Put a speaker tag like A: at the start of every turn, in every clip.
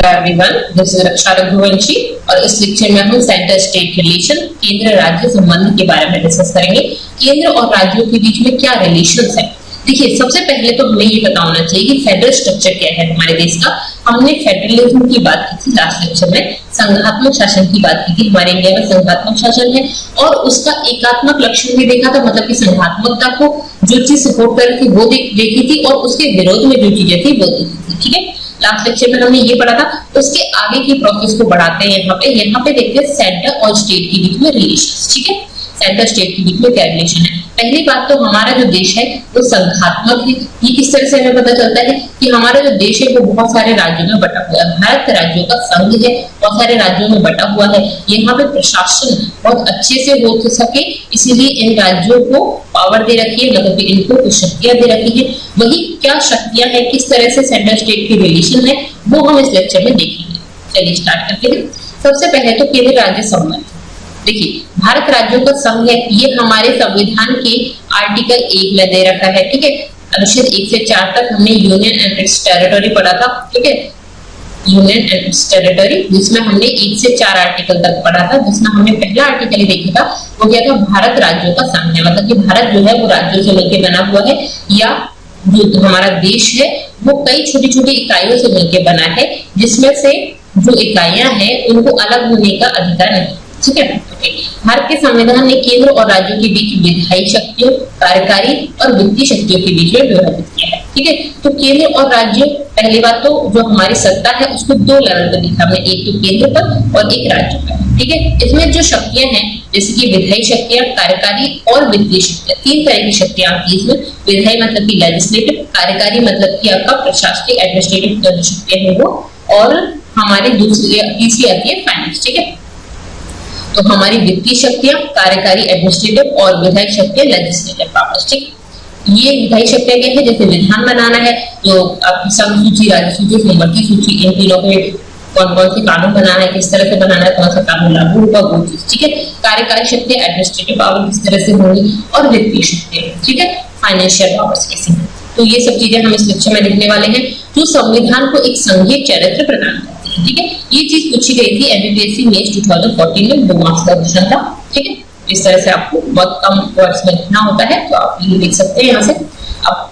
A: everyone, this is रक्षा रघुवंशी और इस lecture में हम सेंटर स्टेट रिलेशन केंद्र राज्य संबंध के बारे में डिस्कस करेंगे। केंद्र और राज्यों के बीच में क्या रिलेशंस है। देखिए, सबसे पहले तो हमें ये पता होना चाहिए कि फेडरल स्ट्रक्चर क्या है हमारे देश का। हमने फेडरलिज्म की बात की थी लास्ट लेक्चर में, संघात्मक शासन की बात की थी। हमारे इंडिया में संघात्मक शासन है और उसका एकात्मक लक्षण भी देखा था, मतलब कि संघात्मकता को जो चीज सपोर्ट कर रही थी वो देखी थी और उसके विरोध में जो चीजें थी वो देखी थी। ठीक है, लास्ट लेक्चर में हमने ये पढ़ा था। उसके आगे की प्रोसेस को बढ़ाते हैं। यहाँ पे देखते हैं सेंटर और स्टेट के बीच में रिलेशन। ठीक है, सेंटर स्टेट के बीच में क्या रिलेशन है। पहली बात तो हमारा जो देश है वो संघात्मक है। ये किस तरह से हमें पता चलता है कि हमारा जो देश है वो बहुत सारे राज्यों में बटा हुआ है। भारत राज्यों का संघ है, बहुत सारे राज्यों में बटा हुआ है। यहाँ पे प्रशासन बहुत अच्छे से हो सके इसलिए इन राज्यों को पावर दे रखी है, मतलब कि इनको कुछ शक्तियां दे रखी है। वही क्या शक्तियां हैं, किस तरह से सेंटर स्टेट की रिलेशन है, वो हम इस लेक्चर में देखेंगे। चलिए स्टार्ट करते हैं। सबसे पहले तो केंद्र राज्य संबंध। देखिए, भारत राज्यों का संघ है, ये हमारे संविधान के आर्टिकल 1 में दे रखा है। ठीक है, अनुच्छेद 1 से 4 तक हमने यूनियन एंड इट्स टेरिटरी पढ़ा था। ठीक है, यूनियन एंड इट्स टेरिटरी, जिसमें हमने 1 से 4 आर्टिकल तक पढ़ा था, जिसमें हमने पहला आर्टिकल ही देखा था, वो क्या था, भारत राज्यों का संघ है। मतलब कि भारत जो है वो राज्यों से मिलकर बना हुआ है, या जो हमारा देश है वो कई छोटी छोटी इकाइयों से मिलकर बना है, जिसमें से जो इकाइयां हैं उनको अलग होने का अधिकार नहीं। ठीक है, भारत के संविधान ने केंद्र और राज्यों के बीच विधायी शक्तियों, कार्यकारी और वित्तीय शक्तियों के बीच में विभाजित किया है। ठीक है, तो केंद्र और राज्य, पहली बात तो जो हमारी सत्ता है उसको 2 लेवल पर दिखा हमने, एक तो केंद्र पर और एक राज्य पर। ठीक है, इसमें जो शक्तियां हैं जैसे कि विधायी शक्तियां, कार्यकारी और वित्तीय शक्तियां, 3 तरह की शक्तियां आती है इसमें। विधायी मतलब कि लेजिस्लेटिव, कार्यकारी मतलब कि आपका प्रशासनिक एडमिनिस्ट्रेटिव शक्तियां है वो, और हमारी तीसरी आती है फाइनेंस। ठीक है, तो हमारी वित्तीय शक्तियां, कार्यकारी एडमिनिस्ट्रेटिव और विधायी शक्तियां लेजिस्लेटिव पावर्स। ठीक, ये विधायी शक्तियां क्या है, जैसे विधान बनाना है तो आपकी संघ सूची, राज्य सूची, संमति सूची, इन तीनों पे कौन कौन से कानून बनाना है, किस तरह से बनाना है, कौन सा कानून लागू होगा, वो चीज। ठीक है, कार्यकारी शक्तियां, एडमिनिस्ट्रेटिव पावर किस तरह से होगी, और वित्तीय शक्तियां, ठीक है, फाइनेंशियल पावर्स कैसे होंगी। तो ये सब चीजें हम इस लेक्चर में देखने वाले हैं, जो संविधान को एक संघीय चरित्र प्रदान करती है। ठीक है, ये चीज पूछी गई थी एमपीएससी मेंस 2014 में, 2 मार्क्स का क्वेश्चन था। ठीक है, इस तरह से आपको बहुत कम वर्ड्स में लिखना होता है, तो आप ये देख सकते हैं यहाँ से। अब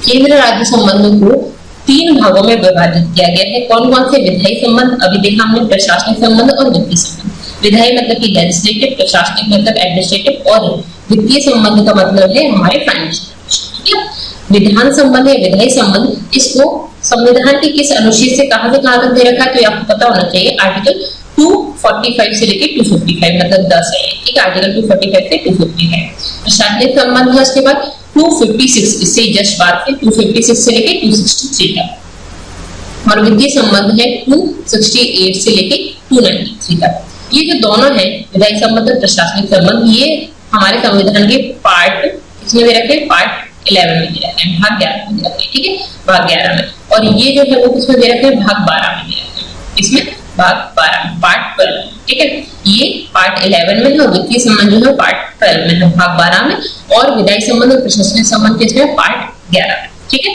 A: केंद्र राज्य संबंधों को 3 भागों में विभाजित किया गया है। कौन कौन से, विधायी संबंध, अभी देखा हमने, प्रशासनिक संबंध और वित्तीय संबंध। विधायी मतलब कि लेजिस्लेटिव, प्रशासनिक मतलब एडमिनिस्ट्रेटिव, और वित्तीय संबंध का मतलब है हमारे फाइनेंशियल। ठीक है, विधान संबंध है, विधायी संबंध, इसको संविधान के किस अनुच्छेद से कहां तक दे रखा है, तो आपको पता होना चाहिए। आर्टिकल 245 से लेकर 255, मतलब 10 है। ठीक है, आर्टिकल 245 से 255। प्रशासनिक संबंध है उसके बाद 256, इससे जस्ट बात है, 256 से लेकर 263 तक। और वित्तीय संबंध है 268 से लेकर 293 तक। ये जो दोनों है, विधायी संबंध और प्रशासनिक संबंध, ये हमारे संविधान के पार्ट इसमें दे रखे, पार्ट 11 में दे रखे हैं, भाग 11 में दे रखे हैं। ठीक है, भाग 11 में, और ये जो है वो किसमें दे रखे हैं, भाग 12 में दे रखे हैं। इसमें भाग 12 में, पार्ट 12। ठीक है, ये पार्ट 11 में है और वित्तीय संबंध जो है पार्ट 12 में है, भाग 12 में, और विधायी संबंध और प्रशासनिक संबंध किसमें, पार्ट 11 में। ठीक है,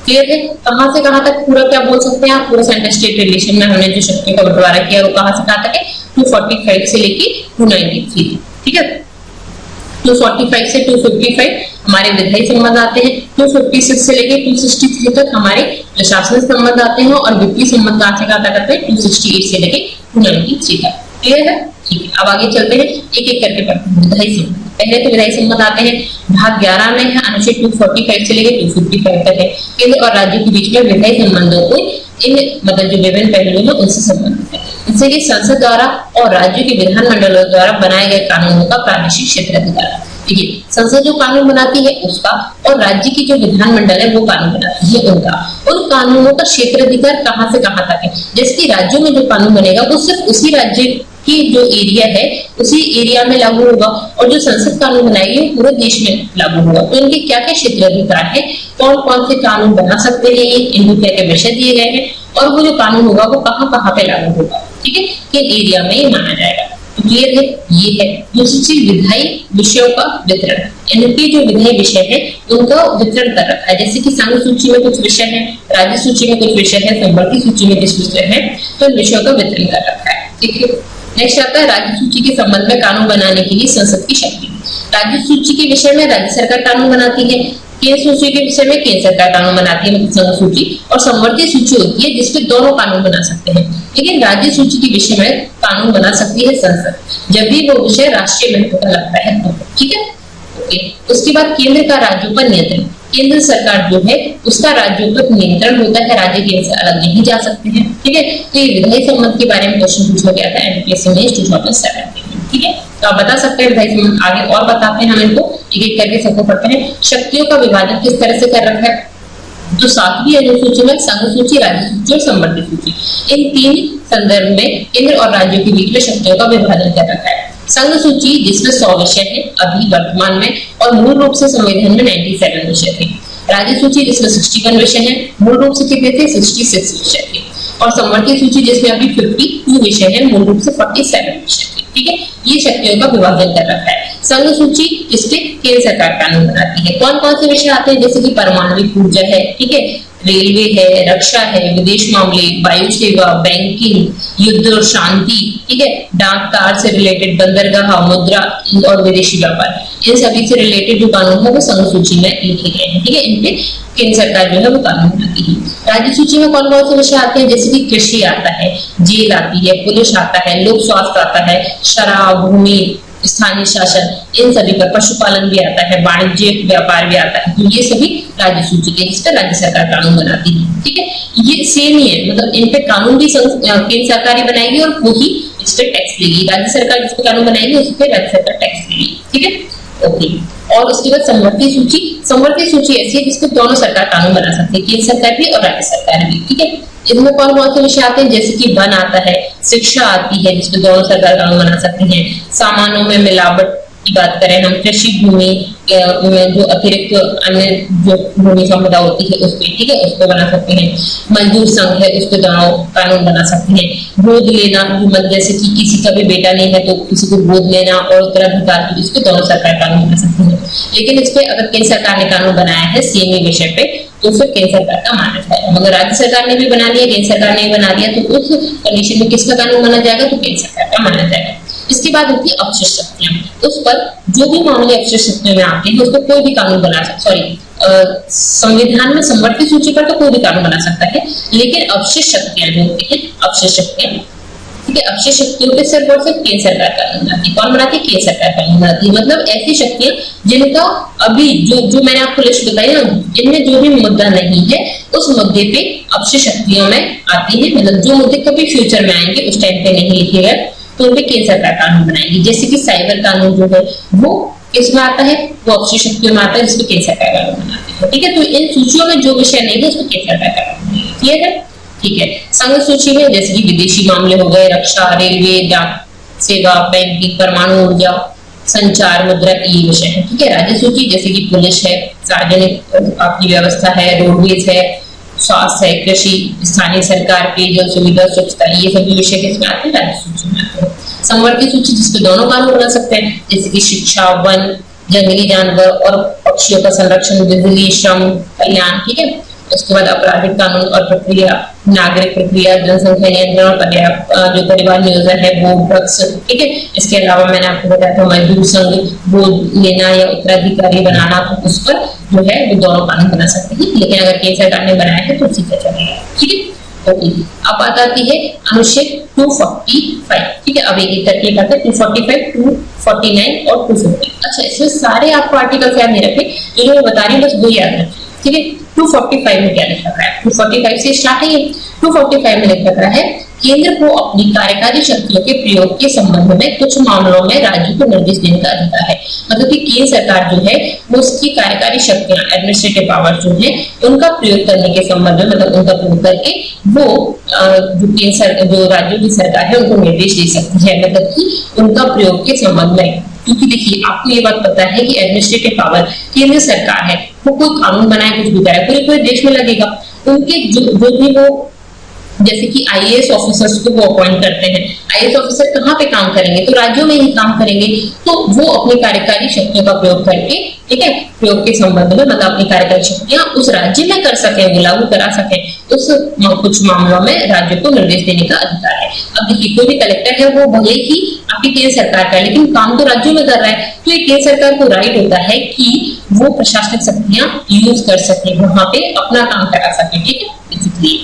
A: क्लियर है। कहां से कहां तक पूरा क्या बोल सकते हैं आप, पूरा सेंटर स्टेट रिलेशन में हमने जो शक्तियों का बंटवारा किया वो कहां से कहां तक है, 245 से लेके 293। ठीक है, 245 से 255 हमारे विधायी संबंध आते हैं, 256 से लेके 263 तक हमारे प्रशासनिक संबंध आते हैं, और वित्तीय संबंध कहां से कहां तक आते हैं, 268 से लेके 293 तक। क्लियर है। ठीक है, अब आगे चलते हैं, एक एक करके पढ़ते हैं। विधायी संबंध, पहले तो विधायी संबंध आते हैं, भाग 11 में है, अनुच्छेद 245 से लेके 255 तक है। केंद्र और राज्य के बीच में विधायी संबंधों को इन मतलब जो विभिन्न पहलुओं हैं उनसे संबंधित है। इससे कि संसद द्वारा और राज्य के विधानमंडलों द्वारा बनाए गए कानूनों का प्रादेशिक क्षेत्राधिकार। देखिए, संसद जो कानून बनाती है उसका, और राज्य की जो विधानमंडल है वो कानून बनाती है उनका। उन कानूनों का क्षेत्राधिकार कहां से कहां तक है, जैसे कि राज्यों में जो कानून बनेगा वो सिर्फ उसी राज्य की जो एरिया है उसी एरिया में लागू होगा, और जो संसद कानून बनाएगी वो पूरे देश में लागू होगा। तो इनके क्या क्या क्षेत्राधिकार है, कौन कौन से कानून बना सकते हैं, इनको क्या क्या विषय दिए गए हैं, और वो जो कानून होगा वो कहां कहां पे लागू होगा। ठीक है, किन एरिया में ये माना जाएगा। तो क्लियर है, ये है। दूसरी चीज विधायी विषयों का वितरण, इनके जो विधायी विषय है उनका वितरण कर रखा है। जैसे कि संघ सूची में कुछ विषय है, राज्य सूची में कुछ विषय है, संवर्ती सूची में कुछ विषय है, तो इन विषयों का वितरण कर रखा है। ठीक है। नेक्स्ट आता है राज्य सूची के संबंध में कानून बनाने के लिए संसद की शक्ति। राज्य सूची के विषय में राज्य सरकार कानून बनाती है, केंद्र सूची के विषय में केंद्र सरकार कानून बनाती है, मतलब संघ सूची, और संवर्ती सूची होती है जिसपे दोनों कानून बना सकते हैं। लेकिन राज्य सूची के विषय में कानून बना सकती है संसद, जब भी वो विषय राष्ट्रीय महत्व का लगता है तो। ठीक है, ओके। उसके बाद केंद्र का राज्यों पर नियंत्रण, केंद्र सरकार जो है उसका राज्यों पर नियंत्रण होता है, राज्य केंद्र से अलग नहीं जा सकते हैं। ठीक है, तो ये विधायी संबंध के बारे में क्वेश्चन पूछा गया था एमपीएससी में 2007। ठीक है, तो आप बता सकते हैं विधायी संबंध, आगे और बताते हैं हम इनको एक एक करके सबको पढ़ते हैं। शक्तियों का विभाजन किस तरह से कर रखा है, जो 7वीं अनुसूची में संघ सूची, राज्य सूची और संवर्ती सूची, इन तीन संदर्भ में केंद्र और राज्यों के बीच में शक्तियों का विभाजन कर रखा है। संघ सूची जिसमें 100 विषय है अभी वर्तमान में, और मूल रूप से संविधान में 97 विषय थे। राज्य सूची जिसमें 61 विषय है, मूल रूप से कितने थे, 66 विषय थे। और संवर्ती सूची जिसमें अभी 52 विषय है, मूल रूप से 47 विषय थे। ठीक है, ये शक्तियों का विभाजन कर रखा है। संघ सूची जिसपे केंद्र सरकार कानून बनाती है। कौन कौन से विषय आते हैं, जैसे कि परमाणु ऊर्जा है, ठीक है, रेलवे है, रक्षा है, विदेश मामले, वायु सेवा, बैंकिंग, युद्ध और शांति, ठीक है, डाक तार से रिलेटेड, बंदरगाह, मुद्रा और विदेशी व्यापार, इन सभी से रिलेटेड जो कानून है वो संघ सूची में लिखे गए हैं। ठीक है, इनपे केंद्र सरकार जो है वो कानून बनाती है। राज्य सूची में कौन कौन से विषय आते हैं, जैसे कि कृषि आता है, जेल आती है, पुलिस आता है, लोक स्वास्थ्य आता है, शराब, भूमि, स्थानीय शासन, इन सभी पर, पशुपालन भी आता है, वाणिज्य व्यापार भी आता है। तो ये सभी राज्य सूची के, जिस पर राज्य सरकार कानून बनाती है। ठीक है, ये सेम ही है, मतलब इन पे कानून भी केंद्र सरकार ही बनाएगी और वही इस पे टैक्स लेगी। राज्य सरकार जिस पे कानून बनाएगी उस पे राज्य सरकार टैक्स लेगी। ठीक है, ओके। और उसके बाद संवर्ती सूची, संवर्ती सूची ऐसी है जिसपे दोनों सरकार कानून बना सकते हैं, केंद्र सरकार भी और राज्य सरकार भी। ठीक है, इसमें कौन कौन से विषय आते हैं, जैसे कि वन आता है, शिक्षा आती है जिसपे दोनों सरकार कानून बना सकती हैं, सामानों में मिलावट की बात करें हम, कृषि भूमि में जो अतिरिक्त अन्य जो भूमि संपदा होती है उस पे, ठीक है, उसको बना सकते हैं, मजदूर संघ है उस पे दोनों कानून बना सकते हैं, गोद लेना, जैसे कि किसी का भी बेटा नहीं है तो किसी को गोद लेना और उत्तराधिकार की, इस पे दोनों सरकार कानून बना सकती है। लेकिन इस पे अगर केंद्र सरकार ने कानून बनाया है सेम ही विषय पे तो फिर केंद्र सरकार का माना जाएगा। मगर राज्य सरकार ने भी बना लिया, केंद्र सरकार ने भी बना लिया, तो उस कंडीशन में किसका कानून माना जाएगा, तो केंद्र सरकार का माना जाएगा। इसके बाद होती है अवशिष्ट शक्तियां, उस पर जो भी मामले अवशिष्ट शक्तियों में आते हैं उस पर कोई भी कानून बना सकता, सॉरी संविधान में संवर्ती सूची पर तो कोई भी कानून बना सकता है, लेकिन अवशिष्ट शक्तियां जो होती है, अवशिष्ट शक्तियां, ठीक है, अवशिष्ट शक्तियों के सिर्फ और सिर्फ केंद्र सरकार कानून बनाती है। कौन बनाती है, केंद्र सरकार कानून बनाती है। मतलब ऐसी शक्तियां जिनका अभी जो मैंने आपको लिस्ट बताई ना, जिनमें जो भी मुद्दा नहीं है उस मुद्दे पे अवशिष्ट शक्तियों में आती है, मतलब जो मुद्दे कभी फ्यूचर में आएंगे उस टाइम पे नहीं लिखे गए तो उन पे केंद्र सरकार कानून बनाएगी। जैसे कि साइबर कानून जो है वो किसमें आता है, वो अवशिष्ट शक्तियों में आता है जिसपे केंद्र सरकार कानून बनाती है। ठीक है, तो इन सूचियों में जो विषय नहीं है उसमें केंद्र सरकार कानून बनाएगी। क्लियर है, ठीक है। संघ सूची में जैसे कि विदेशी मामले हो गए, रक्षा, रेलवे, डाक सेवा, बैंकिंग, परमाणु ऊर्जा, संचार, मुद्रा, ये विषय है। ठीक है, राज्य सूची जैसे कि पुलिस है, सार्वजनिक आपकी व्यवस्था है, रोडवेज है, स्वास्थ्य है, कृषि, स्थानीय सरकार, पेयजल सुविधा, स्वच्छता, ये सभी विषय किसमें आते हैं, राज्य सूची में आते हैं। संवर्ती सूची जिसपे दोनों कानून बना सकते हैं, जैसे कि शिक्षा, वन, जंगली जानवर और पक्षियों का संरक्षण, बिजली, श्रम, कल्याण। ठीक है, उसके बाद आपराधिक कानून और प्रक्रिया, नागरिक प्रक्रिया, जनसंख्या नियंत्रण और जो परिवार नियोजन है वो, ड्रग्स। ठीक है, इसके अलावा मैंने आपको बताया था मजदूर संघ, गोद लेना या उत्तराधिकारी बनाना, तो उस पर जो है वो दोनों कानून बना सकते हैं, लेकिन अगर केंद्र सरकार ने बनाया है तो उसी का चलेगा। ठीक है, ओके। अब बात आती है अनुच्छेद 245। ठीक है, अब एक करके बात है 245, 249 और 250। अच्छा, इसमें सारे आपको आर्टिकल याद नहीं रखे, जो मैं बता रही हूँ बस वो याद रखें। ठीक है, 245 में क्या लिखा है, 245 से स्टार्ट है। 245 में लिखा रहा है केंद्र को अपनी कार्यकारी शक्तियों के प्रयोग के संबंध में कुछ मामलों में राज्यों को निर्देश देने का अधिकार है। मतलब कि केंद्र सरकार जो है वो उसकी कार्यकारी शक्तियां, एडमिनिस्ट्रेटिव पावर जो है उनका प्रयोग करने के संबंध में, मतलब उनका प्रयोग करके वो जो राज्यों की सरकार है उनको निर्देश दे सकती है, मतलब कि उनका प्रयोग के संबंध में। क्योंकि देखिए आपको ये बात पता है कि एडमिनिस्ट्रेटिव पावर केंद्र सरकार है, वो कोई कानून बनाए कुछ भी करे पूरे पूरे देश में लगेगा, उनके जो भी वो जैसे कि आईएएस ऑफिसर्स को वो अपॉइंट करते हैं। आईएएस ऑफिसर कहाँ पे काम करेंगे, तो राज्यों में ही काम करेंगे। तो वो अपनी कार्यकारी शक्तियों का प्रयोग करके, ठीक है, प्रयोग के संबंध में मतलब अपनी कार्यकारी शक्तियां उस राज्य में कर सके, वो लागू करा सके, उस कुछ मामलों में राज्य को निर्देश देने का अधिकार है। अब देखिए कोई भी कलेक्टर है वो भले ही आपकी केंद्र सरकार का है, लेकिन काम तो राज्यों में कर रहा है, तो ये केंद्र सरकार को राइट होता है कि वो प्रशासनिक शक्तियां यूज कर सके, वहां पे अपना काम करा सके, ठीक है, इसलिए।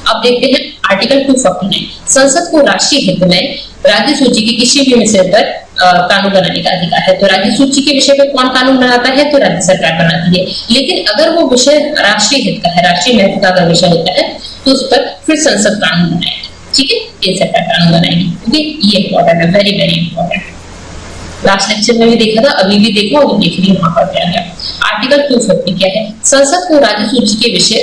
A: अब देखते हैं आर्टिकल 249, संसद को राष्ट्रीय हित में राज्य सूची के किसी भी विषय पर कानून बनाने का अधिकार है। तो राज्य सूची के विषय पर कौन कानून बनाता है, तो राज्य सरकार बनाती है। लेकिन अगर वो विषय राष्ट्रीय हित का है, राष्ट्रीय महत्व का विषय होता है, तो उस पर फिर संसद कानून बनाएगी, ठीक है, केंद्र सरकार कानून बनाएगी। ओके, ये इंपॉर्टेंट है, very very important. Last lecture में भी देखा था, अभी भी देखो, और देख रही वहां पर क्या है। आर्टिकल 250 क्या है, संसद को राज्य सूची के विषय,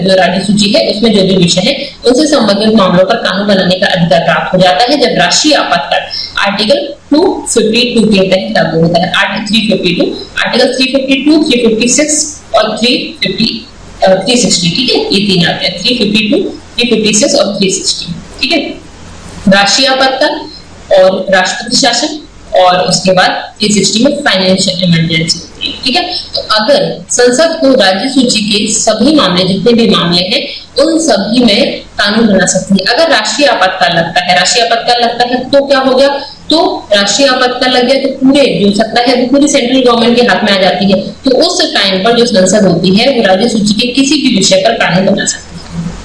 A: जो राज्य सूची है उसमें जो भी विषय है उनसे संबंधित मामलों पर कानून बनाने का अधिकार प्राप्त हो जाता है जब राष्ट्रीय आपातकाल आर्टिकल 252 के तहत लागू होता है। आर्टिकल 352, 356 और 360, ठीक है, ये तीन आते हैं, 352, 356 और 360, ठीक है। राष्ट्रीय आपातकाल और राष्ट्रपति शासन, और उसके बाद 360 में फाइनेंशियल इमरजेंसी होती है, ठीक है। तो अगर संसद को राज्य सूची के सभी मामले, जितने भी मामले हैं, उन सभी में कानून बना सकती है। अगर राष्ट्रीय आपातकाल लगता है, राष्ट्रीय आपातकाल लगता है तो क्या हो गया, तो राष्ट्रीय आपातकाल लग गया तो पूरे जो सत्ता है वो पूरी सेंट्रल गवर्नमेंट के हाथ में आ जाती है। तो उस टाइम पर जो संसद होती है वो राज्य सूची के किसी भी विषय पर कानून बना सकती है,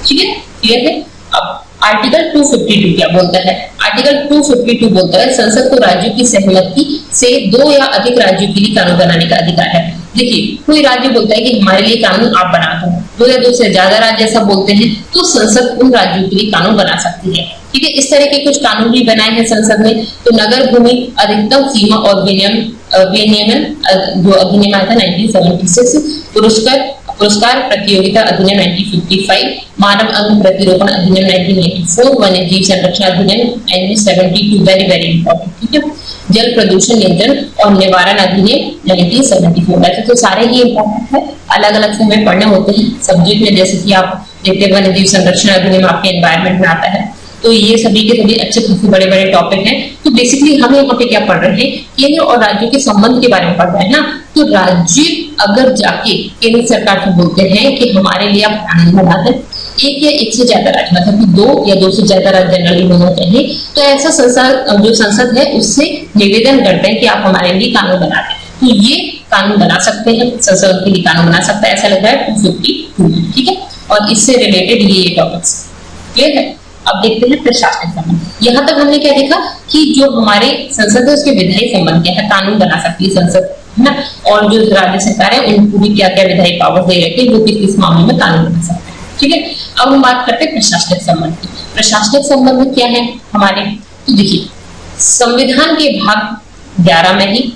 A: ठीक है, क्लियर है। अब आर्टिकल 252 क्या बोलता है, आर्टिकल 252 बोलता है संसद को राज्यों की सहमति से 2 या अधिक राज्यों के लिए कानून बनाने का अधिकार है। देखिए कोई राज्य बोलता है कि हमारे लिए कानून आप बना दो, 2 या 2 से ज्यादा राज्य ऐसा बोलते हैं, तो संसद उन राज्यों के लिए कानून बना सकती है, ठीक है। इस तरह के कुछ कानून भी बनाए हैं संसद में। तो नगर भूमि अधिकतम सीमा और विनियमन जो अधिनियम आया था 1976, पुरस्कार प्रतियोगिता अधिनियम 1955, मानव अंग प्रतिरोपण अधिनियम 1984, वन्य जीव संरक्षण अधिनियम 1972, वेरी वेरी इंपॉर्टेंट, ठीक है। जल प्रदूषण नियंत्रण और निवारण अधिनियम 1974। वैसे तो सारे ही इंपॉर्टेंट है, अलग अलग से हमें पढ़ने होते हैं सब्जेक्ट में, जैसे कि आप देखते हैं वन्य जीव संरक्षण अधिनियम आपके एनवायरमेंट में आता है। तो ये सभी के सभी अच्छे खासे बड़े बड़े टॉपिक हैं। तो बेसिकली हम यहाँ पे क्या पढ़ रहे हैं, केंद्र और राज्यों के संबंध के बारे में पढ़ रहे हैं ना। तो राज्य अगर जाके केंद्र सरकार से बोलते हैं कि हमारे लिए आप कानून बना दें, एक या एक से ज्यादा राज्य, मतलब कि 2 या 2 से ज्यादा राज्य जनरली होना चाहिए, तो ऐसा संसद है उससे निवेदन करते हैं कि आप हमारे लिए कानून बना दें, तो ये कानून बना सकते हैं, संसद के लिए कानून बना सकता है। ऐसा लग रहा है 252, ठीक है। और इससे रिलेटेड ये टॉपिक्स क्लियर है। अब देखते हैं प्रशासनिक संबंध। यहाँ तक हमने क्या देखा कि जो हमारे संसद है उसके विधायी संबंध क्या है, कानून बना सकती है संसद, है ना। और जो राज्य सरकार है उनको भी क्या क्या विधायी पावर दे रखे जो कि किस मामले में कानून बना सकते हैं, ठीक है। अब हम बात करते हैं प्रशासनिक संबंध की। प्रशासनिक संबंध क्या है हमारे, तो देखिए संविधान के भाग 11 में ही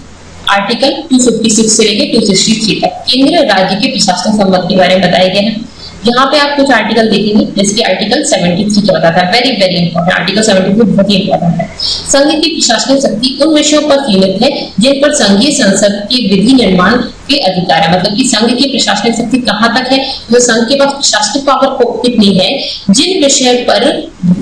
A: आर्टिकल 256 से लेकर 263 तक केंद्र राज्य के प्रशासनिक संबंध के बारे में बताया गया है। यहाँ पे आप कुछ आर्टिकल देखेंगे, जैसे कि आर्टिकल 73 क्या बताता है, वेरी वेरी इंपॉर्टेंट। आर्टिकल 73 बहुत ही इंपॉर्टेंट है। संघ की प्रशासनिक शक्ति उन विषयों पर सीमित है जिन पर संघीय संसद के विधि निर्माण के अधिकार है। मतलब कि संघ की प्रशासनिक शक्ति कहाँ तक है, जो संघ के पास प्रशासनिक पावर कितनी है, जिन विषय पर,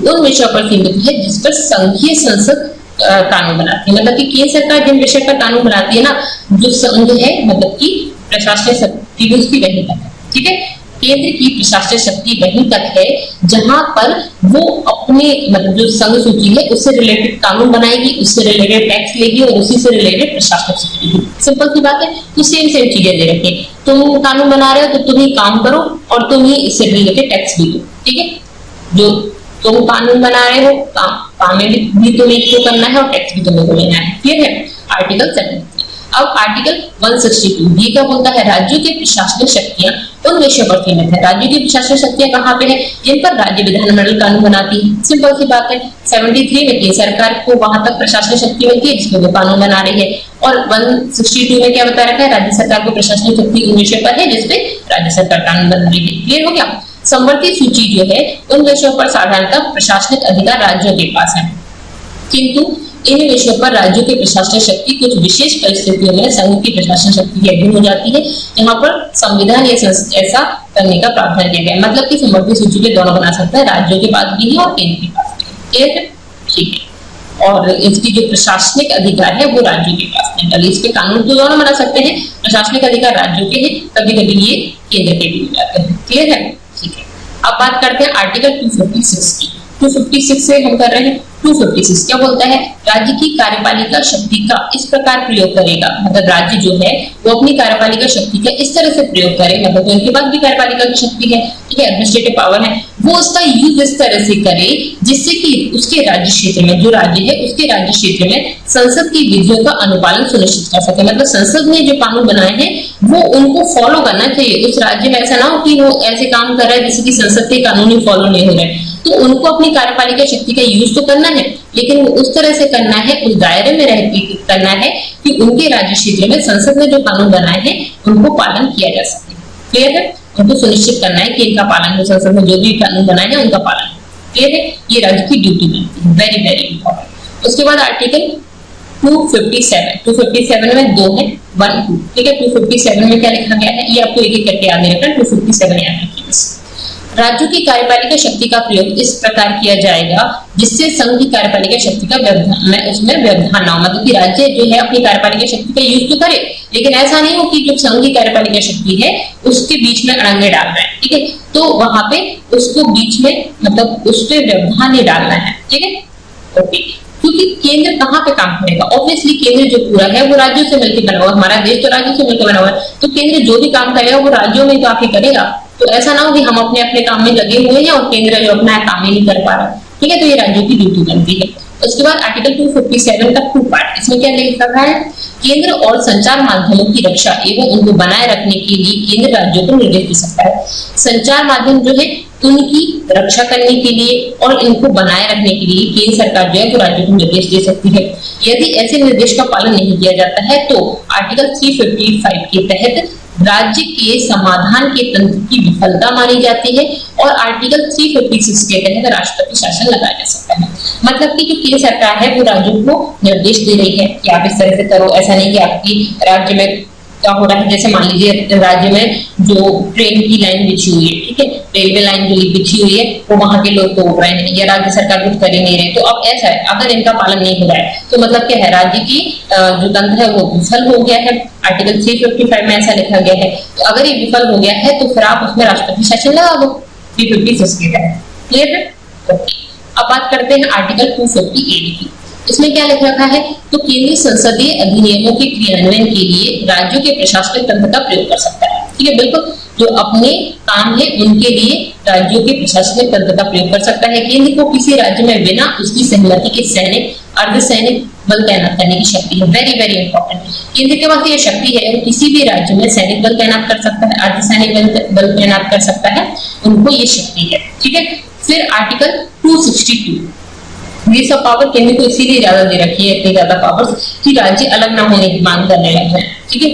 A: उन विषयों पर सीमित है जिस पर संघीय संसद कानून बनाती है। मतलब कि केंद्र सरकार जिन विषय पर कानून बनाती है ना, जो संघ है मतलब कि प्रशासनिक शक्ति उसकी वहीं तक है, ठीक है। केंद्र की प्रशासनिक शक्ति वहीं तक है जहां पर वो अपने मतलब जो संघ सूची है उससे रिलेटेड कानून बनाएगी, उससे रिलेटेड टैक्स लेगी और उसी से रिलेटेड प्रशासनिक शक्ति देगी। सिंपल सी बात है। तो सेम चीजें दे रखी है, तुम कानून बना रहे हो तो तुम ही काम करो और तुम ही इससे रिलेटेड टैक्स भी दो, ठीक है। जो तुम कानून बना रहे हो काम में भी तुम्हें को करना है और टैक्स भी तुम्हें को लेना है, क्लियर है। आर्टिकल 7। अब आर्टिकल 162 ये क्या बोलता है, राज्यों की प्रशासनिक शक्तियां उन विषयों पर सीमित है। राज्यों की प्रशासनिक शक्तियां कहाँ पे है, जिन पर राज्य विधानमंडल कानून बनाती है। सिंपल सी बात है। 73 में केंद्र सरकार को वहां तक प्रशासनिक शक्ति मिलती है जिसमें वो कानून बना रही है, और 162 में क्या बता रखा है, राज्य सरकार को प्रशासनिक शक्ति उन विषय पर है जिसपे राज्य सरकार कानून बना रही है। क्लियर हो गया। संवर्धित सूची जो है उन विषयों पर साधारणतः प्रशासनिक अधिकार राज्यों के पास है, किंतु इन विषयों पर राज्यों की प्रशासनिक शक्ति कुछ विशेष परिस्थितियों में संघ की प्रशासन शक्ति के अधीन हो जाती है, जहां पर संविधान ऐसा करने का प्रावधान किया गया। मतलब कि समवर्ती सूची के दोनों बना सकता है, राज्यों के पास भी है और केंद्र के पास भी है। ठीक है। और इसकी जो प्रशासनिक अधिकार है वो राज्यों के पास है। इस पे कानून तो दोनों बना सकते हैं, प्रशासनिक अधिकार राज्यों के हैं, कभी कभी ये केंद्र के भी हो जाते हैं। क्लियर है? ठीक है। अब बात करते हैं आर्टिकल 256 की। 256 से हम कर रहे हैं। 256 क्या बोलता है? राज्य की कार्यपालिका शक्ति का इस प्रकार प्रयोग करेगा, मतलब राज्य जो है वो अपनी कार्यपालिका शक्ति का इस तरह से प्रयोग करे, मतलब उनके पास भी कार्यपालिका की शक्ति है, ठीक है, एडमिनिस्ट्रेटिव पावर है, वो उसका यूज इस तरह से करे जिससे कि उसके राज्य क्षेत्र में, जो राज्य है उसके राज्य क्षेत्र में संसद की विधियों का अनुपालन सुनिश्चित कर सके। मतलब संसद ने जो कानून बनाए हैं वो उनको फॉलो करना चाहिए। उस राज्य में ऐसा ना हो कि वो ऐसे काम कर रहा है जिससे कि संसद के कानून ही फॉलो नहीं हो रहे। तो उनको अपनी कार्यपालिका शक्ति का यूज तो करना है, लेकिन वो उस तरह से करना है, उस दायरे में रह के करना है कि उनके राज्य क्षेत्र में संसद ने जो कानून बनाए हैं उनको पालन किया जा सके। क्लियर है? उनको सुनिश्चित करना है कि इनका पालन, जो संसद में जो भी कानून बनाए हैं उनका पालन। क्लियर है? ये राज्य की ड्यूटी बनती है। Very very important. उसके बाद आर्टिकल 257 में दो है, 1, 2। ठीक है। 257 में क्या लिखा गया है ये आपको एक एक करके याद नहीं रखना। 257 याद रखिए। राज्यों की कार्यपालिका शक्ति का प्रयोग इस प्रकार किया जाएगा जिससे संघ की कार्यपालिका शक्ति का व्यवधान ना हो। मतलब कि राज्य जो है अपनी कार्यपालिका शक्ति का यूज तो करे, लेकिन ऐसा नहीं हो कि जो संघ की कार्यपालिका शक्ति है उसके बीच में अड़ंगे डाल रहे हैं। ठीक है, तो वहां पे उसको बीच में, मतलब उस पर व्यवधान नहीं डालना है। ठीक है, ओके। क्योंकि केंद्र कहाँ पे काम करेगा? ऑब्वियसली केंद्र जो पूरा है वो राज्यों से मिलकर बना हुआ है, हमारा देश तो राज्यों से मिलकर बना हुआ है, तो केंद्र जो भी काम करेगा वो राज्यों में तो आके करेगा। तो ऐसा ना हो कि हम अपने अपने काम में लगे हुए हैं और केंद्र जो अपना काम ही नहीं कर पा रहा। ठीक है, तो ये राज्यों की ड्यूटी बनती है। उसके बाद आर्टिकल 257 का 2 पार्ट, इसमें क्या लिखा है? केंद्र और संचार माध्यमों की रक्षा एवं उनको बनाए रखने के लिए केंद्र राज्यों को निर्देश दे सकता है। संचार माध्यम जो है उनकी रक्षा करने के लिए और इनको बनाए रखने के लिए केंद्र सरकार जो है वो राज्यों को निर्देश दे सकती है। यदि ऐसे निर्देश का पालन नहीं किया जाता है तो आर्टिकल 355 के तहत राज्य के समाधान के तंत्र की विफलता मानी जाती है और आर्टिकल 356 के तहत राष्ट्रपति शासन लगाया जा सकता है। मतलब कि जो केंद्र सरकार है वो राज्यों को निर्देश दे रही है कि आप इस तरह से करो। ऐसा नहीं कि आपकी राज्य में क्या हो रहा है, जैसे मान लीजिए राज्य में जो ट्रेन की लाइन बिछी हुई है, ठीक है, रेलवे लाइन जो बिछी हुई है वो वहां के लोग तोड़ रहे हैं या राज्य सरकार कुछ कर ही नहीं रहे। तो अब ऐसा है, अगर इनका पालन नहीं हो रहा है तो मतलब क्या है, राज्य की जो तंत्र है वो विफल हो गया है। आर्टिकल 355 में ऐसा लिखा गया है। तो अगर ये विफल हो गया है तो फिर आप उसमें राष्ट्रपति शासन लगा दो 356 के तहत। क्लियर है? ओके। अब बात करते हैं आर्टिकल 258 की। इसमें क्या लिख रखा है? तो केंद्रीय संसदीय अधिनियमों के क्रियान्वयन के लिए राज्यों के प्रशासनिक तंत्र का प्रयोग कर सकता है। ठीक है, बिल्कुल, जो अपने काम है उनके लिए राज्यों के प्रशासनिक तंत्र का प्रयोग कर सकता है। केंद्र को किसी राज्य में बिना उसकी सहमति के सैनिक, अर्धसैनिक बल तैनात करने की शक्ति है। Very very important. केंद्र के पास ये शक्ति है, वो किसी भी राज्य में सैनिक बल तैनात कर सकता है, अर्धसैनिक बल तैनात कर सकता है, उनको ये शक्ति है। ठीक है। फिर आर्टिकल 262, ये सब पावर केंद्र को इसीलिए ज्यादा दे रखी है, इतनी ज्यादा पावर्स कि राज्य अलग ना होने की मांग करने लग जाए। ठीक है।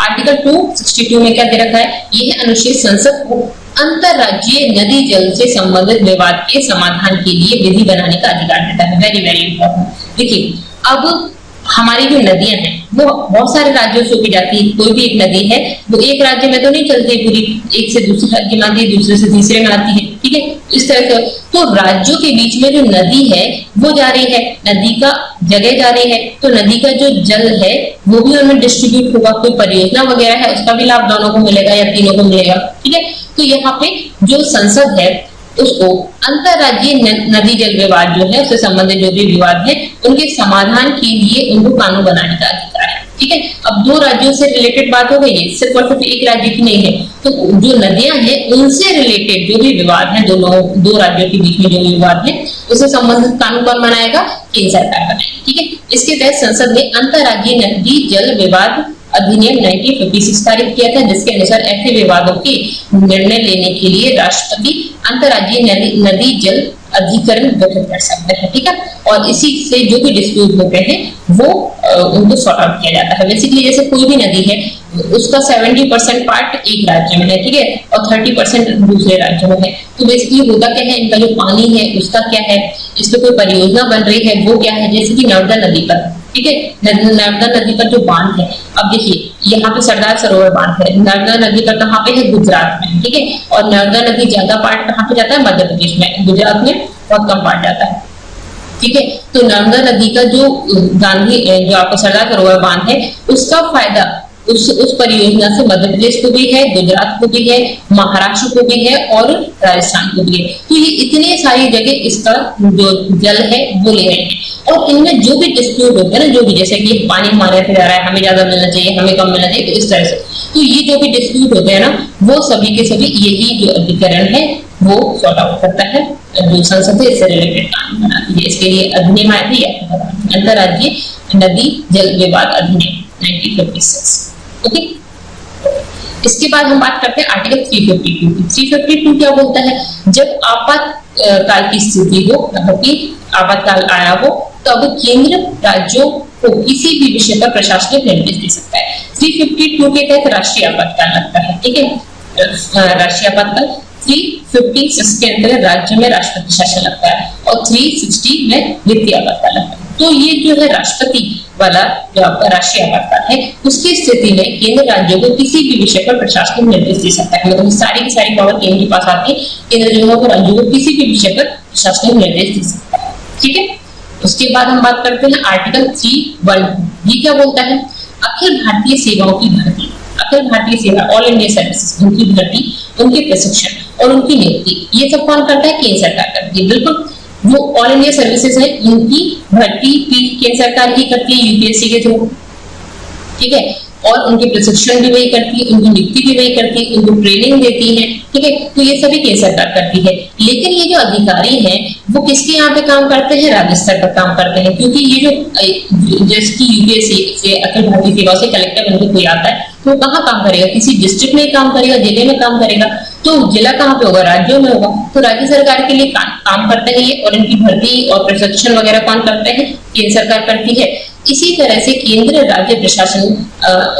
A: आर्टिकल 262 में क्या दे रखा है? यह अनुच्छेद संसद को अंतरराज्यीय नदी जल से संबंधित विवाद के समाधान के लिए विधि बनाने का अधिकार देता है। Very very important. देखिए, अब हमारी जो नदियां हैं वो बहुत सारे राज्यों से होकर जाती है। कोई भी एक नदी है वो एक राज्य में तो नहीं चलती पूरी, एक से दूसरे राज्य में आती है, दूसरे से तीसरे में आती है। ठीक है, इस तरह से तो राज्यों के बीच में जो नदी है वो जा रही है, नदी का जगह जा रही है, तो नदी का जो जल है वो भी उनमें डिस्ट्रीब्यूट होगा। कोई परियोजना वगैरह है उसका भी लाभ दोनों को मिलेगा या तीनों को मिलेगा। ठीक है, तो यहाँ पे जो संसद है उसको अंतरराज्यीय नदी जल विवाद जो है उससे संबंधित जो भी विवाद है उनके समाधान के लिए उनको कानून बनाने का अधिकार है। ठीक है, अब दो राज्यों से रिलेटेड बात हो गई है, सिर्फ और सिर्फ एक राज्य की नहीं है। तो जो नदियां हैं उनसे रिलेटेड जो भी विवाद है, दो राज्यों के बीच में जो विवाद है उससे संबंधित कानून कौन बनाएगा? केंद्र सरकार बनाएगी। ठीक है, इसके तहत संसद ने अंतरराज्यीय नदी जल विवाद अधिनियम 1956 पारित किया था, जिसके अनुसार ऐसे विवादों के निर्णय लेने के लिए राष्ट्रपति अंतरराज्यीय नदी जल अधिकरण गठित कर सकते हैं, ठीक है। और इसी से जो भी डिस्प्यूट होते हैं वो उनको सॉर्ट आउट किया जाता है। बेसिकली जैसे कोई भी नदी है उसका 70% पार्ट एक राज्य में है, ठीक है, और 30% दूसरे राज्य में है। तो बेसिकली होता क्या है, इनका जो पानी है उसका क्या है, इस पे कोई परियोजना बन रही है वो क्या है, जैसे कि नर्मदा नदी पर, ठीक है, नर्मदा नदी पर जो बांध है, अब देखिए यहाँ पे सरदार सरोवर बांध है, नर्मदा नदी पर कहाँ पे है, गुजरात में, ठीक है, और नर्मदा नदी ज्यादा पार्ट कहाँ पे जाता है, मध्य प्रदेश में, गुजरात में बहुत कम पार्ट जाता है, ठीक है। तो नर्मदा नदी का जो जो आपका सरदार सरोवर बांध है उसका फायदा उस परियोजना से मध्य प्रदेश को भी है, गुजरात को भी है, महाराष्ट्र को भी है और राजस्थान को भी है। तो ये इतने सारी जगह इसका जो जल है वो ले रहे हैं, और इनमें जो भी डिस्प्यूट होते हैं ना, जो भी जैसे कि पानी हमारे यहाँ जा रहा है, हमें ज्यादा मिलना चाहिए, हमें कम मिलना चाहिए, तो इस तरह से तो ये जो भी डिस्प्यूट होते हैं ना, वो सभी के सभी यही जो अधिकरण है वो सॉर्ट आउट करता है। जो संसद है इससे रिलेटेड कानून बनाती है। इसके लिए अधिनियम आए थे, अंतर्राज्यीय नदी जल विवाद अधिनियम 1956। ओके, इसके बाद हम बात करते हैं आर्टिकल 352। 352 क्या बोलता है, जब आपातकाल की स्थिति हो, मतलब कि आपातकाल आया हो, तब केंद्र राज्यों को किसी भी विषय पर प्रशासनिक निर्देश दे सकता है। 352 के तहत राष्ट्रीय आपातकाल लगता है, ठीक है, राष्ट्रीय आपातकाल। 356 के अंतर्गत राज्य में राष्ट्रपति शासन लगता है, और 360 में वित्तीय आपातकाल लगता है। तो ये जो है राष्ट्रपति वाला जो आपका राष्ट्रीय आपातकाल है, उसकी स्थिति में केंद्र राज्यों को किसी भी विषय पर प्रशासनिक निर्देश दे सकता है, मतलब सारी की सारी पावर केंद्र के पास आती है। केंद्र जो है वो राज्यों को किसी भी विषय पर प्रशासनिक निर्देश दे सकता है, ठीक है। उसके बाद हम बात करते हैं आर्टिकल 312। ये क्या बोलता है, अखिल भारतीय सेवाओं की भर्ती, अखिल भारतीय सेवा, ऑल इंडिया सर्विसेज, उनकी भर्ती, उनके प्रशिक्षण और उनकी नियुक्ति, ये सब कौन करता है, केंद्र सरकार करती है। बिल्कुल, जो ऑल इंडिया सर्विसेज है इनकी भर्ती भी केंद्र सरकार ही करती है यूपीएससी के थ्रू, ठीक है, और उनके प्रशिक्षण भी वही करती है, उनकी नियुक्ति भी वही करती है, उनको ट्रेनिंग देती है, ठीक है। तो ये सभी केंद्र सरकार करती है। लेकिन ये जो अधिकारी हैं वो किसके यहाँ पे काम करते हैं, राज्य स्तर पर काम करते हैं, क्योंकि ये जो जैसे कि यूपीएससी से अखिल भारतीय सेवा से कलेक्टर बनकर कोई आता है तो कहाँ काम करेगा, किसी डिस्ट्रिक्ट में काम करेगा, जिले में काम करेगा, तो जिला कहाँ पे होगा, राज्यों में होगा। तो राज्य सरकार के लिए काम करते हैं ये, और इनकी भर्ती और प्रशिक्षण वगैरह कौन करते हैं, केंद्र सरकार करती है। इसी तरह से केंद्र राज्य प्रशासन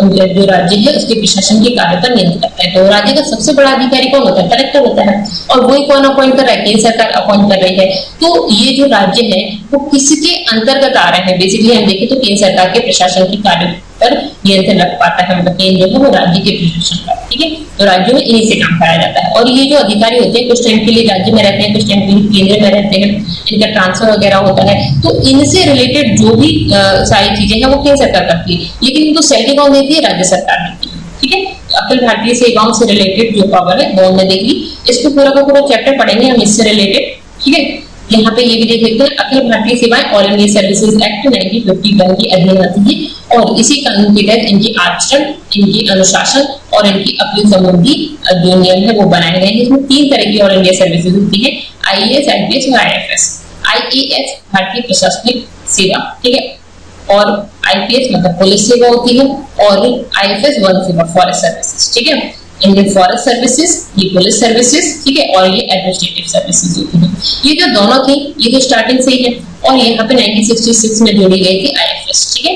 A: जो राज्य है उसके प्रशासन के कार्य पर नियंत्रण करता है। तो राज्य का सबसे बड़ा अधिकारी कौन होता है, कलेक्टर होता है, और वही कौन अपॉइंट कर रहा है, केंद्र सरकार अपॉइंट कर रही है। तो ये जो राज्य है वो किसके अंतर्गत आ रहे हैं, बेसिकली हम देखें तो केंद्र सरकार के प्रशासन के कार्य पर नियंत्रण रख पाता है, मतलब केंद्र जो है वो राज्य के प्रशासन का, ठीक है। तो राज्यों में इन्हीं से काम कराया जाता है। और ये जो अधिकारी होते हैं कुछ टाइम के लिए राज्य में रहते हैं, कुछ टाइम के लिए केंद्र में रहते हैं, इनका ट्रांसफर वगैरह होता है। तो इनसे रिलेटेड जो भी सारी चीजें हैं वो केंद्र सरकार करती है, लेकिन इनको सैलरी कौन देती है, राज्य सरकार देती है, ठीक है। अखिल भारतीय सेवाओं से रिलेटेड जो पावर है वो हमने देख ली। इसको पूरा का पूरा चैप्टर पढ़ेंगे हम इससे रिलेटेड, ठीक है। यहाँ पे ये भी देख लेते हैं, अखिल भारतीय सेवाएं ऑल इंडिया सर्विसेज एक्ट 1951 के अधीन आती है, और इसी कानून के तहत इनकी आचरण, इनकी अनुशासन और इनकी अपील संबंधी जो नियम है वो बनाए गए हैं। इसमें 3 तरह की ऑल इंडिया सर्विसेज होती है, आईएएस, आईपीएस और आईएफएस। आईएएस भारतीय प्रशासनिक सेवा, ठीक है, और आईपीएस मतलब पुलिस सेवा होती है, और आईएफएस वन सेवा, फॉरेस्ट सर्विसेज, ठीक है। इंडियन फॉरेस्ट सर्विसेज, ये पुलिस सर्विसेज, ठीक है, और ये एडमिनिस्ट्रेटिव सर्विसेज होती है। ये जो दोनों थी ये तो स्टार्टिंग से ही है, और यहाँ पे 1966 में जोड़ी गई थी आईएफएस, ठीक है,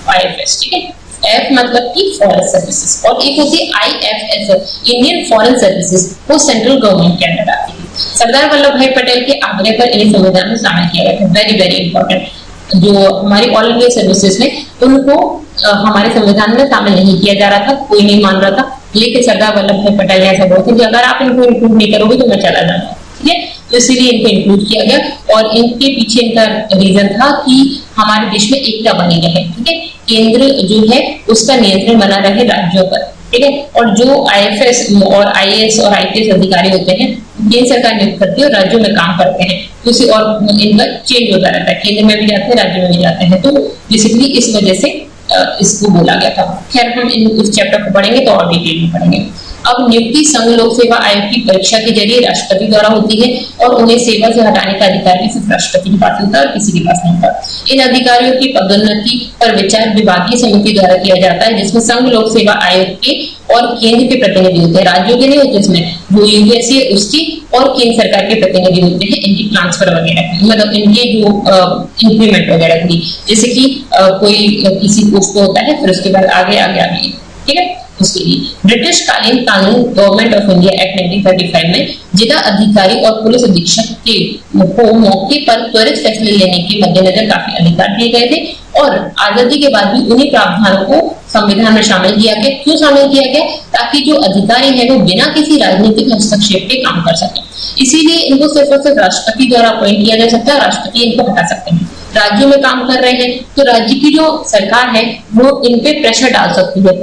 A: आईएफएस, ठीक है। एफ मतलब की फॉरेस्ट सर्विसेज, और एक होती है आईएफएस, इंडियन फॉरेन सर्विसेज, वो सेंट्रल गवर्नमेंट के अंडर आती है। सरदार वल्लभ भाई पटेल के आग्रह पर इन्हें संविधान में शामिल किया गया था। वेरी वेरी इंपॉर्टेंट, जो हमारी ऑल इंडिया सर्विसेज है उनको हमारे संविधान में शामिल नहीं किया जा रहा था, कोई नहीं मान रहा था, लेकिन सरदार वल्लभ भाई पटेल ने ऐसा बोला कि अगर आप इनको इंक्लूड नहीं करोगे तो मैं चला जाऊंगा, ठीक है। तो इसीलिए इनको इंक्लूड किया गया, और इनके पीछे इनका रीजन था कि हमारे देश में एकता बनी रहे, ठीक है, केंद्र जो है उसका नियंत्रण बना रहे राज्यों पर, ठीक है। और जो आईएफएस और आईएएस और आईपीएस अधिकारी होते हैं केंद्र सरकार नियुक्त करती है और राज्यों में काम करते हैं, तो इसी और इनका चेंज होता रहता है, केंद्र में भी जाते हैं, राज्य में भी जाते हैं। तो बेसिकली इस वजह से इसको बोला गया था। खैर हम उस चैप्टर को पढ़ेंगे तो और डिटेल में पढ़ेंगे। अब नियुक्ति संघ लोक सेवा आयोग की परीक्षा के जरिए राष्ट्रपति द्वारा होती है और उन्हें सेवा से हटाने का अधिकार भी सिर्फ राष्ट्रपति के पास होता है और किसी के पास नहीं होता। इन अधिकारियों की पदोन्नति पर विचार विभागीय समिति द्वारा किया जाता है, जिसमें संघ लोक सेवा आयोग के और केंद्र के प्रतिनिधि होते हैं, राज्यों के नहीं होते इसमें, जो यूपीएससी है उसकी और केंद्र सरकार के प्रतिनिधि होते हैं इनकी ट्रांसफर वगैरह की, मतलब इनके जो इंक्रीमेंट वगैरह की, जैसे कि कोई किसी पोस्ट पे होता है फिर उसके बाद आगे आगे आगे, ठीक है। उसके लिए ब्रिटिश कालीन कानून गवर्नमेंट ऑफ इंडिया एक्ट 1935 में जिला अधिकारी और पुलिस अधीक्षक के को मौके पर त्वरित फैसले लेने के मद्देनजर काफी अधिकार दिए गए थे और आजादी के बाद भी उन्हीं प्रावधानों को संविधान में शामिल किया गया। क्यों शामिल किया गया? ताकि जो अधिकारी है वो बिना किसी राजनीतिक हस्तक्षेप के काम कर सके। इसीलिए इनको सिर्फ और सिर्फ राष्ट्रपति द्वारा अपॉइंट किया जा सकता है, राष्ट्रपति इनको हटा सकते हैं। राज्यों में काम कर रहे हैं तो राज्य की जो सरकार है वो इन पे प्रेशर डाल सकती है,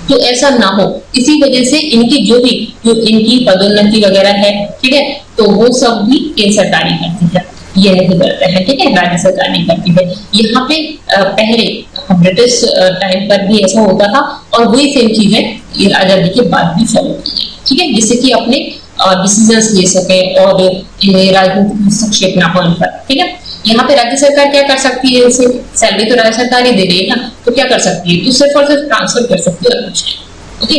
A: तो ऐसा ना हो, इसी वजह से इनकी जो इनकी पदोन्नति वगैरह है, ठीक है, तो वो सब भी केंद्र सरकार ही करती है, ये नहीं करते हैं, ठीक है, राज्य सरकार नहीं करती है। यहाँ पे पहले ब्रिटिश टाइम पर भी ऐसा होता था और वही सेम चीजें आजादी के बाद भी फॉलो की गई, ठीक है, जिससे कि अपने डिसीजंस ले सके और राजनीतिक हस्तक्षेप ना हो इन पर, ठीक है। यहाँ पे राज्य सरकार क्या कर सकती है? जैसे सैलरी तो राज्य सरकार ही दे रही है ना, तो क्या कर सकती है? तो सिर्फ और सिर्फ ट्रांसफर कर सकती है, कुछ नहीं, ओके।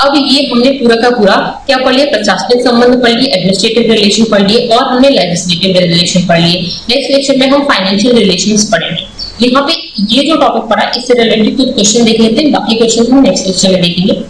A: अब ये हमने पूरा का पूरा क्या पढ़ लिया? प्रशासनिक संबंध पढ़ लिए, एडमिनिस्ट्रेटिव रिलेशन पढ़ लिए और हमने लेजिस्लेटिव रिलेशन पढ़ लिए। नेक्स्ट लेक्चर में हम फाइनेंशियल रिलेशंस पढ़ेंगे। यहाँ पे ये जो टॉपिक पढ़ा इससे रिलेटेड कुछ क्वेश्चन देख लेते हैं, बाकी क्वेश्चन हम नेक्स्ट लेक्चर में देखेंगे।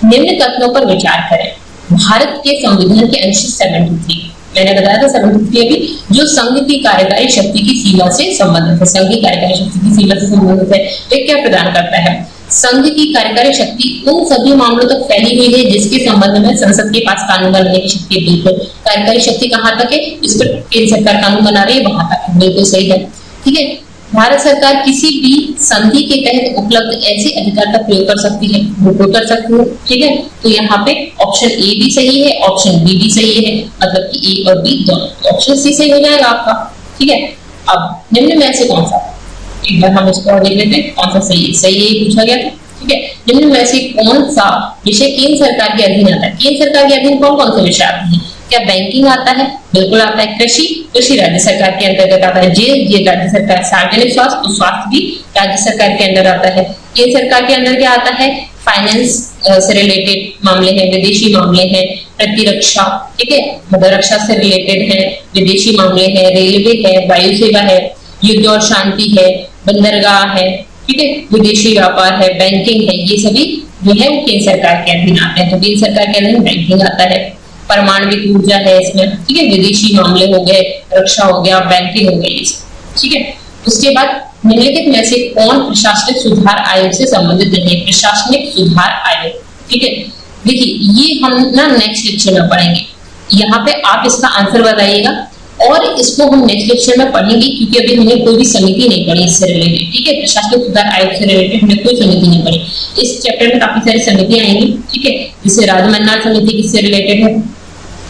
A: निम्न कथनों पर विचार करें। भारत के संविधान के अनुच्छेद 73, मैंने बताया था 73 अभी, जो संघ की कार्यकारी शक्ति की सीमा से संबंधित है, संघ की कार्यकारी शक्ति की सीमा से संबंधित है, वे क्या प्रदान करता है? संघ की कार्यकारी शक्ति उन सभी मामलों तक फैली हुई है जिसके संबंध में संसद के पास कानून बनाने की शक्ति है। बिल्कुल, कार्यकारी शक्ति कहाँ तक है? इस पर केंद्र सरकार कानून बना रही है, वहां तक है, बिल्कुल सही है, ठीक है। भारत सरकार किसी भी संधि के तहत उपलब्ध ऐसे अधिकार का प्रयोग कर सकती है, वो कर सकती है, ठीक है। तो यहाँ पे ऑप्शन ए भी सही है, ऑप्शन बी भी सही है, मतलब कि ए और बी दोनों। ऑप्शन सी सही हो जाएगा आपका, ठीक है। अब निम्न में से कौन सा, एक बार हम इसको देख लेते हैं कौन सा सही है। सही है पूछा गया था, ठीक है। निम्न में से कौन सा विषय केंद्र सरकार के अधीन आता है? केंद्र सरकार के अधीन कौन कौन से विषय आते हैं? क्या बैंकिंग आता है? बिल्कुल आता है। कृषि, कृषि राज्य सरकार के अंतर्गत आता है। जेल, ये राज्य सरकार। सार्वजनिक स्वास्थ्य, तो स्वास्थ्य भी राज्य सरकार के अंदर आता है। केंद्र सरकार के अंदर क्या आता है? फाइनेंस से रिलेटेड मामले हैं, विदेशी मामले हैं, प्रतिरक्षा, ठीक है, मदर रक्षा से रिलेटेड है, विदेशी मामले हैं, रेलवे है, वायु सेवा है, युद्ध और शांति है, बंदरगाह है, ठीक है, विदेशी व्यापार है, बैंकिंग है, ये सभी जो है वो केंद्र सरकार के अधीन आते हैं। तो केंद्र सरकार के अधीन बैंकिंग आता है, परमाणविक ऊर्जा है इसमें, ठीक है, विदेशी मामले हो गए, रक्षा हो गया, बैंकिंग हो गई, ठीक है। उसके बाद निम्नलिखित में से कौन प्रशासनिक सुधार आयोग से संबंधित नहीं है? प्रशासनिक सुधार आयोग, ठीक है। देखिए ये हम ना नेक्स्ट लेक्चर में पढ़ेंगे, यहाँ पे आप इसका आंसर बताइएगा और इसको हम नेक्स्ट लेक्चर में पढ़ेंगे, क्योंकि अभी हमने कोई भी समिति नहीं पढ़ी इससे रिलेटेड, ठीक है। प्रशासनिक सुधार आयोग से रिलेटेड हमने कोई समिति नहीं पढ़ी। इस चैप्टर में काफी सारी समितियां आएंगी, ठीक है, जैसे राजमन्नार समिति किससे रिलेटेड है,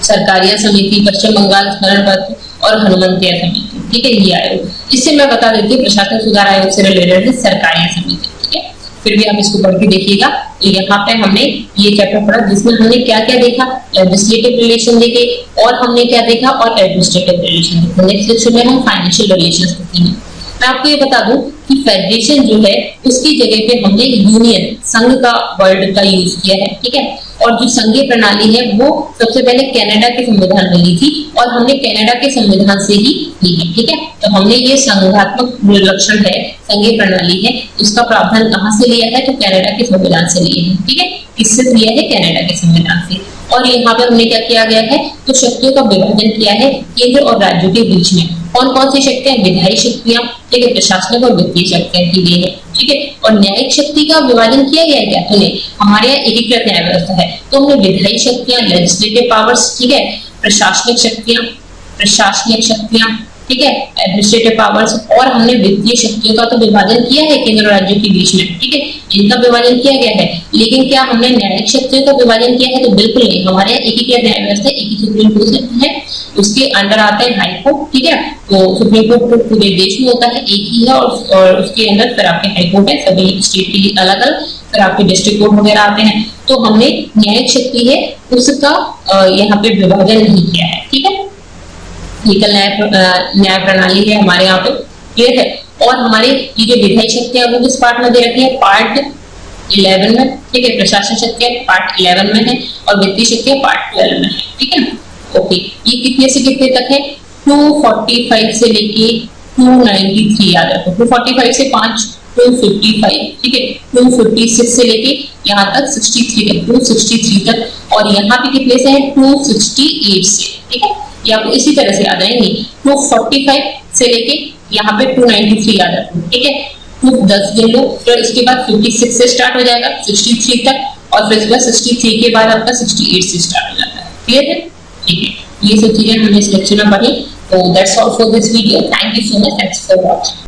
A: सरकारिया समिति, पश्चिम बंगाल स्मरण पत्र और हनुमंतिया समिति, ठीक है, ये आयोग। इससे मैं बता देती हूँ प्रशासनिक सुधार आयोग से रिलेटेड है सरकारिया समिति, ठीक है। फिर भी आप इसको पढ़ के देखिएगा। तो यहाँ पे हमने ये चैप्टर पढ़ा जिसमें हमने क्या क्या देखा, लेजिस्लेटिव रिलेशन देखे और हमने क्या देखा और एडमिनिस्ट्रेटिव रिलेशन देखा। नेक्स्ट लेक्चर में हम फाइनेंशियल रिलेशंस देखेंगे। मैं आपको ये बता दूं कि फेडरेशन जो है उसकी जगह पे हमने यूनियन, संघ का वर्ड का यूज किया है, ठीक है। और जो संघीय प्रणाली है वो सबसे पहले कनाडा के संविधान में ली थी और हमने कनाडा के संविधान से ही ली है, ठीक है। तो हमने ये संघात्मक लक्षण है, संघीय प्रणाली है, उसका प्रावधान कहाँ से लिया है? तो कनाडा के संविधान से लिए है, ठीक है। किससे लिया है? कनाडा के संविधान से। और यहाँ पे हमने क्या किया गया है? तो शक्तियों का विभाजन किया है केंद्र और राज्यों के बीच में। कौन कौन सी शक्तियां? विधायी शक्तियां, ठीक है, प्रशासनिक और वित्तीय शक्तियां की गई है, ठीक है। और न्यायिक शक्ति का विभाजन किया गया है क्या? तो नहीं, हमारे यहाँ एकीकृत न्याय व्यवस्था है, तो हमने विधायी शक्तियां, लेजिस्लेटिव पावर्स, ठीक है, प्रशासनिक शक्तियां, ठीक है, एडमिनिस्ट्रेटिव पावर्स, और हमने वित्तीय शक्तियों का तो विभाजन किया है केंद्र और राज्यों के बीच में, ठीक है, इनका विभाजन किया गया है। लेकिन क्या हमने न्यायिक शक्तियों का विभाजन किया है? तो बिल्कुल नहीं। हमारे यहाँ एकीकृत न्याय व्यवस्था, एक ही सुप्रीम कोर्ट है, उसके अंडर आता है हाई कोर्ट, ठीक है। तो सुप्रीम कोर्ट पूरे देश में होता है, एक ही है, और उसके अंदर फिर आपके हाई कोर्ट है, सभी स्टेट के लिए अलग अलग, फिर आपके डिस्ट्रिक्ट कोर्ट वगैरह आते हैं, तो हमने न्यायिक शक्ति है उसका यहाँ पे विभाजन नहीं किया है। ठीक है, एकल न्याय प्रणाली है हमारे यहाँ पे, क्लियर है। और हमारे ये जो विधायी शक्तियां वो किस पार्ट में दे रखी है, पार्ट 11 में। ठीक है, प्रशासन शक्तियां पार्ट 11 में है और वित्तीय शक्तियां पार्ट 12 में है। ठीक है ना, ओके। ये कितने से कितने तक है, 245 से लेके 293, याद रखो 245 से 5 255, ठीक है, 256 से लेके यहाँ तक 63 तक, 263 तक, और यहाँ पे कितने से है 268 से। ठीक है, ये आपको इसी तरह से याद आएंगे, 245 से लेके यहाँ पे 293 याद रखो। ठीक है, 10 गिन लो, फिर इसके बाद 56 से स्टार्ट हो जाएगा 63 तक, और फिर इसके बाद 63 के बाद आपका 68 से स्टार्ट हो जाता है। क्लियर है, ठीक है, ये सब चीजें हमने इस लेक्चर में पढ़ी। तो that's all for this video, thank you so much, thanks for watching.